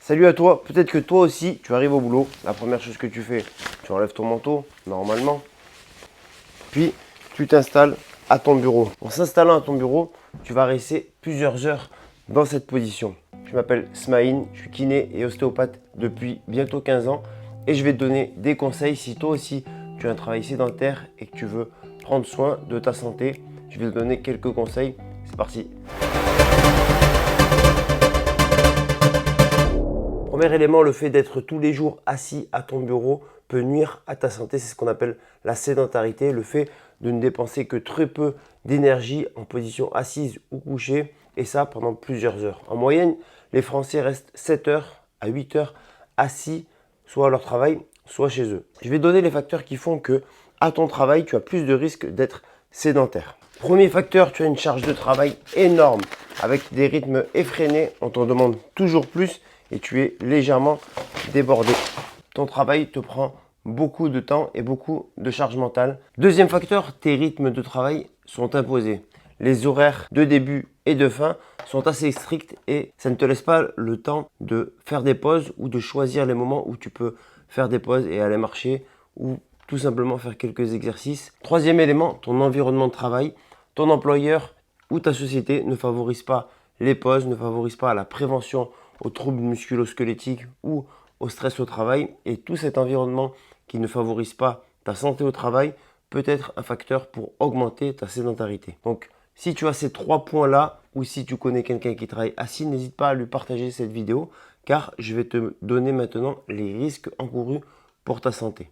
Salut à toi, peut-être que toi aussi tu arrives au boulot, la première chose que tu fais, tu enlèves ton manteau, normalement, puis tu t'installes à ton bureau. En s'installant à ton bureau, tu vas rester plusieurs heures dans cette position. Je m'appelle Smaïn, je suis kiné et ostéopathe depuis bientôt 15 ans et je vais te donner des conseils si toi aussi tu as un travail sédentaire et que tu veux prendre soin de ta santé. Je vais te donner quelques conseils, c'est parti. Premier élément, le fait d'être tous les jours assis à ton bureau peut nuire à ta santé. C'est ce qu'on appelle la sédentarité, le fait de ne dépenser que très peu d'énergie en position assise ou couchée, et ça pendant plusieurs heures. En moyenne, les Français restent 7 heures à 8 heures assis, soit à leur travail, soit chez eux. Je vais donner les facteurs qui font que à ton travail, tu as plus de risques d'être sédentaire. Premier facteur, tu as une charge de travail énorme avec des rythmes effrénés. On t'en demande toujours plus et tu es légèrement débordé. Ton travail te prend beaucoup de temps et beaucoup de charge mentale. Deuxième facteur, tes rythmes de travail sont imposés. Les horaires de début et de fin sont assez stricts et ça ne te laisse pas le temps de faire des pauses ou de choisir les moments où tu peux faire des pauses et aller marcher ou tout simplement faire quelques exercices. Troisième élément, ton environnement de travail. Ton employeur ou ta société ne favorise pas les pauses, ne favorise pas la prévention aux troubles musculo-squelettiques ou au stress au travail. Et tout cet environnement qui ne favorise pas ta santé au travail peut être un facteur pour augmenter ta sédentarité. Donc, si tu as ces 3 points-là ou si tu connais quelqu'un qui travaille assis, n'hésite pas à lui partager cette vidéo car je vais te donner maintenant les risques encourus pour ta santé.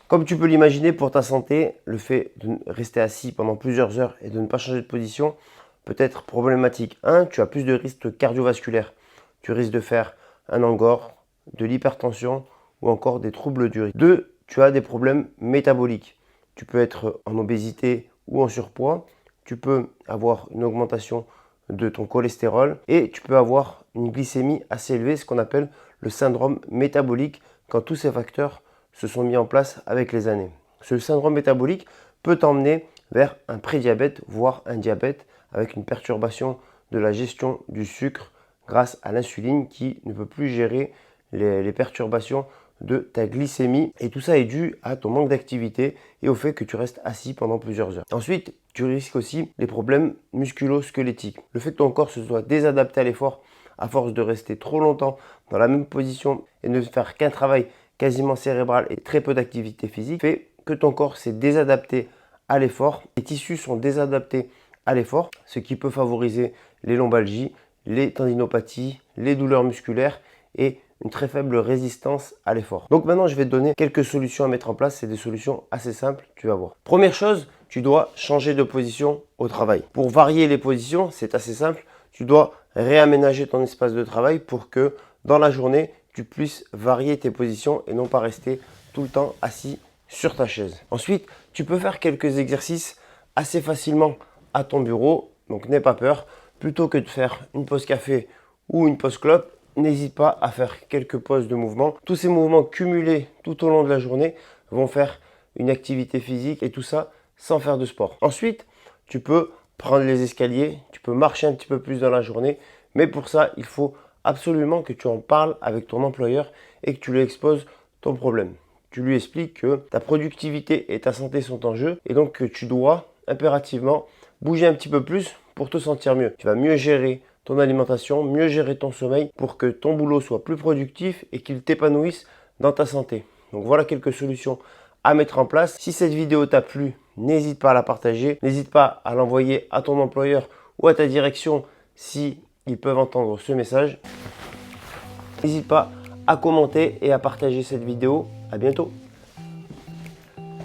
Comme tu peux l'imaginer, pour ta santé, le fait de rester assis pendant plusieurs heures et de ne pas changer de position peut être problématique. 1. Tu as plus de risques cardiovasculaires. Tu risques de faire un angor, de l'hypertension ou encore des troubles du rythme. 2. Tu as des problèmes métaboliques. Tu peux être en obésité ou en surpoids. Tu peux avoir une augmentation de ton cholestérol et tu peux avoir une glycémie assez élevée, ce qu'on appelle le syndrome métabolique, quand tous ces facteurs se sont mis en place avec les années. Ce syndrome métabolique peut t'emmener vers un prédiabète, voire un diabète, avec une perturbation de la gestion du sucre grâce à l'insuline qui ne peut plus gérer les perturbations de ta glycémie. Et tout ça est dû à ton manque d'activité et au fait que tu restes assis pendant plusieurs heures. Ensuite, tu risques aussi les problèmes musculo-squelettiques. Le fait que ton corps se soit désadapté à l'effort à force de rester trop longtemps dans la même position et ne faire qu'un travail quasiment cérébral et très peu d'activité physique fait que ton corps s'est désadapté à l'effort. Les tissus sont désadaptés à l'effort, ce qui peut favoriser les lombalgies, les tendinopathies, les douleurs musculaires et une très faible résistance à l'effort. Donc maintenant, je vais te donner quelques solutions à mettre en place. C'est des solutions assez simples, tu vas voir. Première chose, tu dois changer de position au travail. Pour varier les positions, c'est assez simple. Tu dois réaménager ton espace de travail pour que dans la journée, tu puisses varier tes positions et non pas rester tout le temps assis sur ta chaise. Ensuite, tu peux faire quelques exercices assez facilement à ton bureau, donc n'aie pas peur. Plutôt que de faire une pause café ou une pause clope, n'hésite pas à faire quelques pauses de mouvement. Tous ces mouvements cumulés tout au long de la journée vont faire une activité physique et tout ça sans faire de sport. Ensuite, tu peux prendre les escaliers, tu peux marcher un petit peu plus dans la journée, mais pour ça, il faut absolument que tu en parles avec ton employeur et que tu lui exposes ton problème. Tu lui expliques que ta productivité et ta santé sont en jeu et donc que tu dois impérativement bouger un petit peu plus pour te sentir mieux. Tu vas mieux gérer ton alimentation, mieux gérer ton sommeil pour que ton boulot soit plus productif et qu'il t'épanouisse dans ta santé. Donc voilà quelques solutions à mettre en place. Si cette vidéo t'a plu, n'hésite pas à la partager, n'hésite pas à l'envoyer à ton employeur ou à ta direction si ils peuvent entendre ce message. N'hésite pas à commenter et à partager cette vidéo. À bientôt.